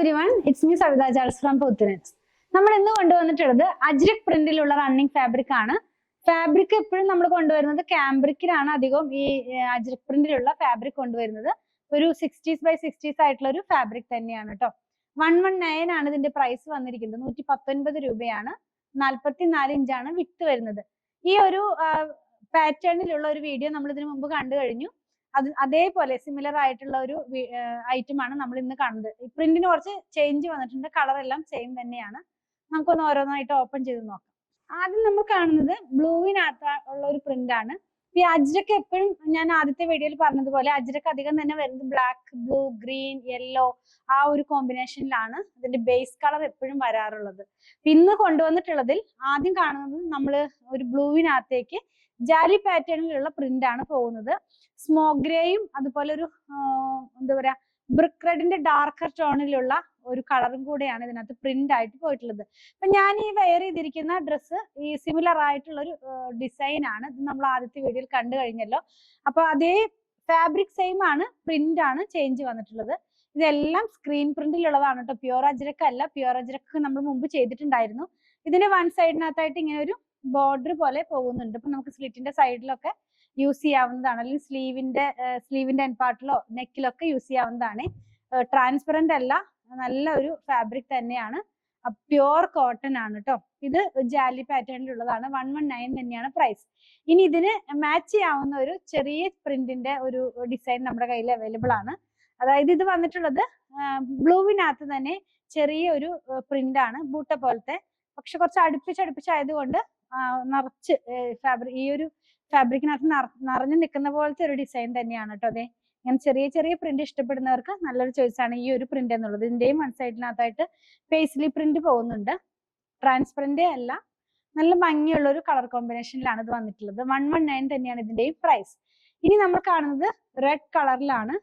everyone, it's me Savita Charles from Puthinets. നമ്മൾ ഇന്ന് കൊണ്ടുവന്നിട്ടുള്ളത് അജ്രക് പ്രിന്റിലുള്ള റണ്ണിങ് ഫാബ്രിക് ആണ്. ഫാബ്രിക് എപ്പോഴും നമ്മൾ കൊണ്ടുവരുന്നത് ക്യാമ്പ്രിക്കിലാണ് അധികം ഈ അജ്രക് പ്രിന്റിലുള്ള ഫാബ്രിക് കൊണ്ടുവരുന്നത്. ഒരു 60s by 60s ആയിട്ടുള്ള ഒരു ഫാബ്രിക് തന്നെയാണ് കേട്ടോ. 119 ആണ് ഇതിന്റെ പ്രൈസ് വന്നിരിക്കുന്നത്. 119 രൂപയാണ്. 44 ഇഞ്ചാണ് വിട്ട് വരുന്നത്. ഈ ഒരു പാറ്റേണിലുള്ള ഒരു വീഡിയോ നമ്മൾ ഇതിനു മുമ്പ് കണ്ടു കഴിഞ്ഞു. അതേപോലെ സിമിലർ ആയിട്ടുള്ള ഒരു ഐറ്റം ആണ് നമ്മൾ ഇന്ന് കാണുന്നത്. ഈ പ്രിന്റിന് കുറച്ച് ചേഞ്ച് വന്നിട്ടുണ്ട്. കളർ എല്ലാം സെയിം തന്നെയാണ്. നമുക്കൊന്ന് ഓരോന്നായിട്ട് ഓപ്പൺ ചെയ്ത് നോക്കാം. ആദ്യം നമ്മൾ കാണുന്നത് ബ്ലൂവിനകത്ത് ഉള്ള ഒരു പ്രിന്റ് ആണ്. ഈ അജ്രക്ക് എപ്പോഴും ഞാൻ ആദ്യത്തെ വീഡിയോയിൽ പറഞ്ഞതുപോലെ അജ്രക്ക് അധികം തന്നെ വരുന്നത് ബ്ലാക്ക്, ബ്ലൂ, ഗ്രീൻ, യെല്ലോ ആ ഒരു കോമ്പിനേഷനിലാണ് ഇതിന്റെ ബേസ് കളർ എപ്പോഴും വരാറുള്ളത്. ഇന്ന് കൊണ്ടുവന്നിട്ടുള്ളതിൽ ആദ്യം കാണുന്നത് നമ്മൾ ഒരു ബ്ലൂവിനകത്തേക്ക് ജാലി പാറ്റേണിലുള്ള പ്രിന്റ് ആണ് പോകുന്നത്. സ്മോക്ക് ഗ്രേയും അതുപോലെ ഒരു എന്താ പറയാ ബ്രിക്ക് റെഡിന്റെ ഡാർക്കർ ടോണിലുള്ള ഒരു കളറും കൂടെയാണ് ഇതിനകത്ത് പ്രിന്റ് ആയിട്ട് പോയിട്ടുള്ളത്. അപ്പൊ ഞാൻ ഈ വെയർ ചെയ്തിരിക്കുന്ന ഡ്രസ്സ് ഈ സിമിലർ ആയിട്ടുള്ള ഒരു ഡിസൈൻ ആണ്. ഇത് നമ്മൾ ആദ്യത്തെ വീഡിയോയിൽ കണ്ടു കഴിഞ്ഞല്ലോ. അപ്പൊ അതേ ഫാബ്രിക് സെയിം ആണ്, പ്രിന്റ് ആണ് ചേഞ്ച് വന്നിട്ടുള്ളത്. ഇതെല്ലാം സ്ക്രീൻ പ്രിന്റിലുള്ളതാണ് കേട്ടോ. പ്യുവർ അജ്രക്ക് അല്ല. പ്യുവർ അജ്രക്ക് നമ്മൾ മുമ്പ് ചെയ്തിട്ടുണ്ടായിരുന്നു. ഇതിന്റെ വൺ സൈഡിനകത്തായിട്ട് ഇങ്ങനെ ഒരു ബോർഡർ പോലെ പോകുന്നുണ്ട്. അപ്പൊ നമുക്ക് സ്ലിറ്റിന്റെ സൈഡിലൊക്കെ യൂസ് ചെയ്യാവുന്നതാണ്, അല്ലെങ്കിൽ സ്ലീവിന്റെ എൻ പാർട്ടിലോ നെക്കിലൊക്കെ യൂസ് ചെയ്യാവുന്നതാണ്. ട്രാൻസ്പെറന്റ് അല്ല, നല്ല ഒരു ഫാബ്രിക് തന്നെയാണ്. പ്യുവർ കോട്ടൺ ആണ് കേട്ടോ. ഇത് ജാലി പാറ്റേണിലുള്ളതാണ്. 119 തന്നെയാണ് പ്രൈസ്. ഇനി ഇതിന് മാച്ച് ചെയ്യാവുന്ന ഒരു ചെറിയ പ്രിന്റിന്റെ ഒരു ഡിസൈൻ നമ്മുടെ കയ്യിൽ അവൈലബിൾ ആണ്. അതായത് ഇത് വന്നിട്ടുള്ളത് ബ്ലൂവിനകത്ത് തന്നെ ചെറിയ ഒരു പ്രിന്റ് ആണ്, ബൂട്ട പോലത്തെ. പക്ഷെ കുറച്ച് അടുപ്പിച്ചായതുകൊണ്ട് നിറച്ച് ഫാബ്രിക് ഈ ഒരു ഫാബ്രിക്കിനകത്ത് നിറഞ്ഞു നിൽക്കുന്ന പോലത്തെ ഒരു ഡിസൈൻ തന്നെയാണ് കേട്ടോ. അതെ, ഇങ്ങനെ ചെറിയ ചെറിയ പ്രിന്റ് ഇഷ്ടപ്പെടുന്നവർക്ക് നല്ലൊരു ചോയ്സ് ആണ് ഈ ഒരു പ്രിന്റ് എന്നുള്ളത്. ഇതിന്റെയും വൺ സൈഡിനകത്തായിട്ട് പേസ്ലി പ്രിന്റ് പോകുന്നുണ്ട്. ട്രാൻസ്പെറന്റ് അല്ല, നല്ല ഭംഗിയുള്ള ഒരു കളർ കോമ്പിനേഷനിലാണ് ഇത് വന്നിട്ടുള്ളത്. 119 തന്നെയാണ് ഇതിന്റെയും പ്രൈസ്. ഇനി നമ്മൾ കാണുന്നത് റെഡ് കളറിലാണ്.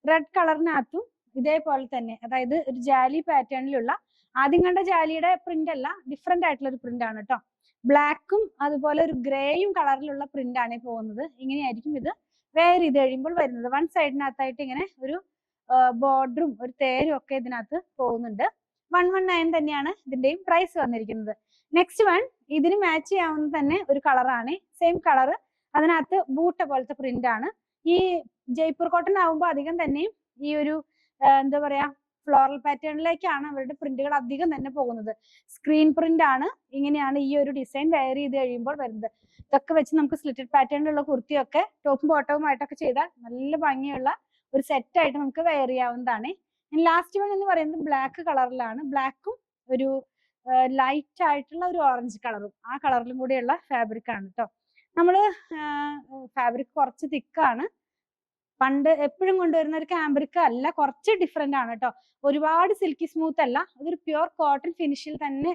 റെഡ് കളറിനകത്തും ഇതേപോലെ തന്നെ, അതായത് ഒരു ജാലി പാറ്റേണിലുള്ള, ആദ്യം കണ്ട ജാലിയുടെ പ്രിന്റ് അല്ല, ഡിഫറെന്റ് ആയിട്ടുള്ള ഒരു പ്രിന്റ് ആണ് കേട്ടോ. ബ്ലാക്കും അതുപോലെ ഒരു ഗ്രേയും കളറിലുള്ള പ്രിന്റ് ആണ് പോകുന്നത്. ഇങ്ങനെയായിരിക്കും ഇത് വെയർ ചെയ്ത് കഴിയുമ്പോൾ വരുന്നത്. വൺ സൈഡിനകത്തായിട്ട് ഇങ്ങനെ ഒരു ബോർഡറും ഒരു തേരും ഒക്കെ ഇതിനകത്ത് പോകുന്നുണ്ട്. 119 തന്നെയാണ് ഇതിന്റെയും പ്രൈസ് വന്നിരിക്കുന്നത്. നെക്സ്റ്റ് വൺ, ഇതിന് മാച്ച് ചെയ്യാവുന്ന തന്നെ ഒരു കളറാണ്, സെയിം കളർ. അതിനകത്ത് ബൂട്ട പോലത്തെ പ്രിന്റ് ആണ്. ഈ ജയ്പൂർ കോട്ടൺ ആവുമ്പോൾ അധികം തന്നെയും ഈ ഒരു എന്താ പറയാ ഫ്ലോറൽ പാറ്റേണിലേക്കാണ് അവരുടെ പ്രിന്റുകൾ അധികം തന്നെ പോകുന്നത്. സ്ക്രീൻ പ്രിന്റ് ആണ്. ഇങ്ങനെയാണ് ഈ ഒരു ഡിസൈൻ വെയർ ചെയ്ത് കഴിയുമ്പോൾ വരുന്നത്. ഇതൊക്കെ വെച്ച് നമുക്ക് സ്ലിറ്റഡ് പാറ്റേണിലുള്ള കുർത്തിയൊക്കെ ടോപ്പും ബോട്ടവും ആയിട്ടൊക്കെ ചെയ്താൽ നല്ല ഭംഗിയുള്ള ഒരു സെറ്റ് ആയിട്ട് നമുക്ക് വെയർ ചെയ്യാവുന്നതാണ്. ലാസ്റ്റ് വൺ എന്ന് പറയുന്നത് ബ്ലാക്ക് കളറിലാണ്. ബ്ലാക്കും ഒരു ലൈറ്റ് ആയിട്ടുള്ള ഒരു ഓറഞ്ച് കളറും ആ കളറിലും കൂടിയുള്ള ഫാബ്രിക് ആണ് കേട്ടോ. നമ്മള് ഫാബ്രിക് കുറച്ച് തിക്കാണ്. പണ്ട് എപ്പോഴും കൊണ്ടുവരുന്ന ഒരു ക്യാമ്പ്രിക് അല്ല, കുറച്ച് ഡിഫറെന്റ് ആണ് കേട്ടോ. ഒരുപാട് സിൽക്കി സ്മൂത്ത് അല്ല. അതൊരു പ്യുവർ കോട്ടൺ ഫിനിഷിൽ തന്നെ,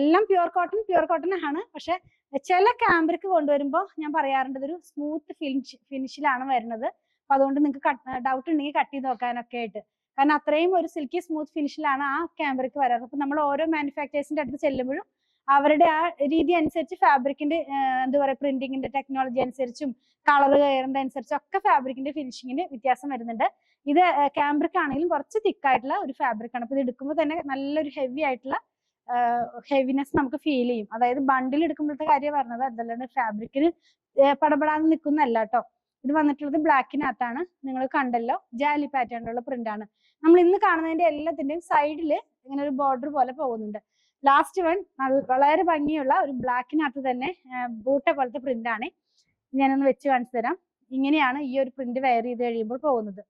എല്ലാം പ്യുവർ കോട്ടൺ ആണ്. പക്ഷെ ചില ക്യാമ്പ്രിക് കൊണ്ടുവരുമ്പോൾ ഞാൻ പറയാറുണ്ട് ഇതൊരു സ്മൂത്ത് ഫിനിഷിലാണ് വരുന്നത്. അപ്പൊ അതുകൊണ്ട് നിങ്ങൾക്ക് ഡൗട്ട് ഉണ്ടെങ്കിൽ കട്ട് ചെയ്ത് നോക്കാനൊക്കെ ആയിട്ട്, കാരണം അത്രയും ഒരു സിൽക്കി സ്മൂത്ത് ഫിനിഷിലാണ് ആ ക്യാമ്പ്രിക് വരാറ്. അപ്പൊ നമ്മൾ ഓരോ മാനുഫാക്ചേഴ്സിന്റെ അടുത്ത് ചെല്ലുമ്പോഴും അവരുടെ ആ രീതി അനുസരിച്ച് ഫാബ്രിക്കിന്റെ എന്താ പറയാ പ്രിന്റിങ്ങിന്റെ ടെക്നോളജി അനുസരിച്ചും കളർ കയറുന്നത് അനുസരിച്ചും ഒക്കെ ഫാബ്രിക്കിന്റെ ഫിനിഷിങ്ങിന് വ്യത്യാസം വരുന്നുണ്ട്. ഇത് ക്യാമ്പ്രിക് ആണെങ്കിലും കുറച്ച് തിക്കായിട്ടുള്ള ഒരു ഫാബ്രിക് ആണ്. അപ്പൊ ഇത് എടുക്കുമ്പോൾ തന്നെ നല്ലൊരു ഹെവി ആയിട്ടുള്ള ഹെവിനെസ് നമുക്ക് ഫീൽ ചെയ്യും. അതായത് ബണ്ടിൽ എടുക്കുമ്പോഴത്തെ കാര്യം പറഞ്ഞത്, അതല്ലാണ്ട് ഫാബ്രിക്കിന് പടപടാന്ന് നിൽക്കുന്നല്ല കേട്ടോ. ഇത് വന്നിട്ടുള്ളത് ബ്ലാക്കിനകത്താണ്. നിങ്ങൾ കണ്ടല്ലോ, ജാലി പാറ്റേണിലുള്ള പ്രിന്റ് ആണ്. നമ്മൾ ഇന്ന് കാണുന്നതിന്റെ എല്ലാത്തിന്റെയും സൈഡിൽ ഇങ്ങനെ ഒരു ബോർഡർ പോലെ പോകുന്നുണ്ട്. ലാസ്റ്റ് വൺ വളരെ ഭംഗിയുള്ള ഒരു ബ്ലാക്കിനകത്ത് തന്നെ ബൂട്ട പോലത്തെ പ്രിന്റ് ആണ്. ഞാനൊന്ന് വെച്ച് കാണിച്ചു തരാം. ഇങ്ങനെയാണ് ഈ ഒരു പ്രിന്റ് വെയർ ചെയ്ത് കഴിയുമ്പോൾ പോകുന്നത്.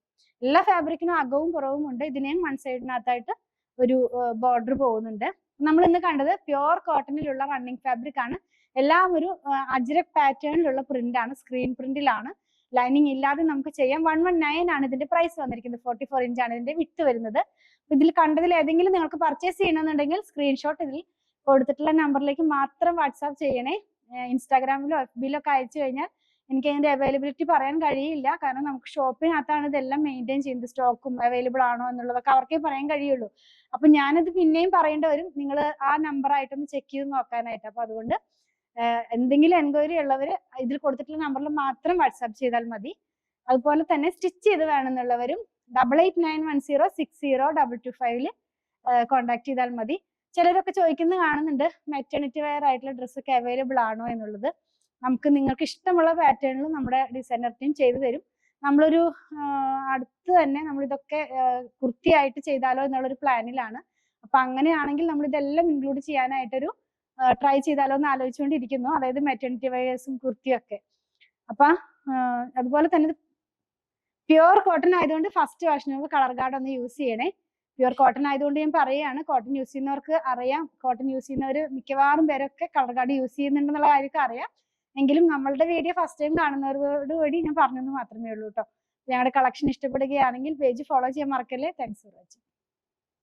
എല്ലാ ഫാബ്രിക്കിനും അകവും പുറവും ഉണ്ട്. ഇതിനെയും വൺ സൈഡിനകത്തായിട്ട് ഒരു ബോർഡർ പോകുന്നുണ്ട്. നമ്മൾ ഇന്ന് കണ്ടത് പ്യുവർ കോട്ടണിലുള്ള റണ്ണിങ് ഫാബ്രിക് ആണ്. എല്ലാം ഒരു അജ്രക് പാറ്റേണിലുള്ള പ്രിന്റ് ആണ്, സ്ക്രീൻ പ്രിന്റിലാണ്. ലൈനിങ് ഇല്ലാതെ നമുക്ക് ചെയ്യാം. 119 ആണ് ഇതിന്റെ പ്രൈസ് വന്നിരിക്കുന്നത്. 44 ഇഞ്ചാണ് ഇതിന്റെ വിട്ട് വരുന്നത്. ഇതിൽ കണ്ടതിൽ ഏതെങ്കിലും നിങ്ങൾക്ക് പർച്ചേസ് ചെയ്യണമെന്നുണ്ടെങ്കിൽ സ്ക്രീൻഷോട്ട് ഇതിൽ കൊടുത്തിട്ടുള്ള നമ്പറിലേക്ക് മാത്രം വാട്സാപ്പ് ചെയ്യണേ. ഇൻസ്റ്റാഗ്രാമിലോ FB-ലോ ഒക്കെ അയച്ചു കഴിഞ്ഞാൽ എനിക്ക് അതിന്റെ അവൈലബിലിറ്റി പറയാൻ കഴിയില്ല. കാരണം നമുക്ക് ഷോപ്പിനകത്താണ് ഇതെല്ലാം മെയിൻറ്റെയിൻ ചെയ്യുന്നത്. സ്റ്റോക്കും അവൈലബിൾ ആണോ എന്നുള്ളതൊക്കെ അവർക്കേ പറയാൻ കഴിയുള്ളൂ. അപ്പൊ ഞാനത് പിന്നെയും പറയേണ്ടി വരും, നിങ്ങൾ ആ നമ്പർ ആയിട്ടൊന്ന് ചെക്ക് ചെയ്ത് നോക്കാനായിട്ട്. അപ്പൊ അതുകൊണ്ട് എന്തെങ്കിലും എൻക്വയറി ഉള്ളവര് ഇതിൽ കൊടുത്തിട്ടുള്ള നമ്പറിൽ മാത്രം വാട്സാപ്പ് ചെയ്താൽ മതി. അതുപോലെ തന്നെ സ്റ്റിച്ച് ചെയ്ത് വേണമെന്നുള്ളവരും 8891060225 കോൺടാക്ട് ചെയ്താൽ മതി. ചിലരൊക്കെ ചോദിക്കുന്നത് കാണുന്നുണ്ട് മെറ്റേണിറ്റി വെയർ ആയിട്ടുള്ള ഡ്രസ്സൊക്കെ അവൈലബിൾ ആണോ എന്നുള്ളത്. നിങ്ങൾക്ക് ഇഷ്ടമുള്ള പാറ്റേണിൽ നമ്മുടെ ഡിസൈനർ ടീം ചെയ്തു തരും. നമ്മളൊരു അടുത്ത് തന്നെ നമ്മളിതൊക്കെ കുർത്തിയായിട്ട് ചെയ്താലോ എന്നുള്ളൊരു പ്ലാനിലാണ്. അപ്പൊ അങ്ങനെയാണെങ്കിൽ നമ്മൾ ഇതെല്ലാം ഇൻക്ലൂഡ് ചെയ്യാനായിട്ടൊരു ട്രൈ ചെയ്താലോ എന്ന് ആലോചിച്ചുകൊണ്ടിരിക്കുന്നു. അതായത് മെറ്റേണിറ്റി വെയേഴ്സും കുർത്തിയും ഒക്കെ. അപ്പൊ അതുപോലെ തന്നെ പ്യുവർ കോട്ടൺ ആയതുകൊണ്ട് ഫസ്റ്റ് വാഷിന് കളർ ഗാർഡ് ഒന്ന് യൂസ് ചെയ്യണേ. പ്യുവർ കോട്ടൺ ആയതുകൊണ്ട് ഞാൻ പറയുകയാണ്, കോട്ടൺ യൂസ് ചെയ്യുന്നവർക്ക് അറിയാം, കോട്ടൺ യൂസ് ചെയ്യുന്നവർ മിക്കവാറും പേരൊക്കെ കളർ ഗാർഡ് യൂസ് ചെയ്യുന്നുണ്ടെന്നുള്ള കാര്യമൊക്കെ അറിയാം. എങ്കിലും നമ്മളുടെ വീഡിയോ ഫസ്റ്റ് ടൈം കാണുന്നവരോട് കൂടി ഞാൻ പറഞ്ഞെന്ന് മാത്രമേ ഉള്ളൂ കേട്ടോ. ഞങ്ങളുടെ കളക്ഷൻ ഇഷ്ടപ്പെടുകയാണെങ്കിൽ പേജ് ഫോളോ ചെയ്യാൻ മറക്കല്ലേ. Thanks for watching.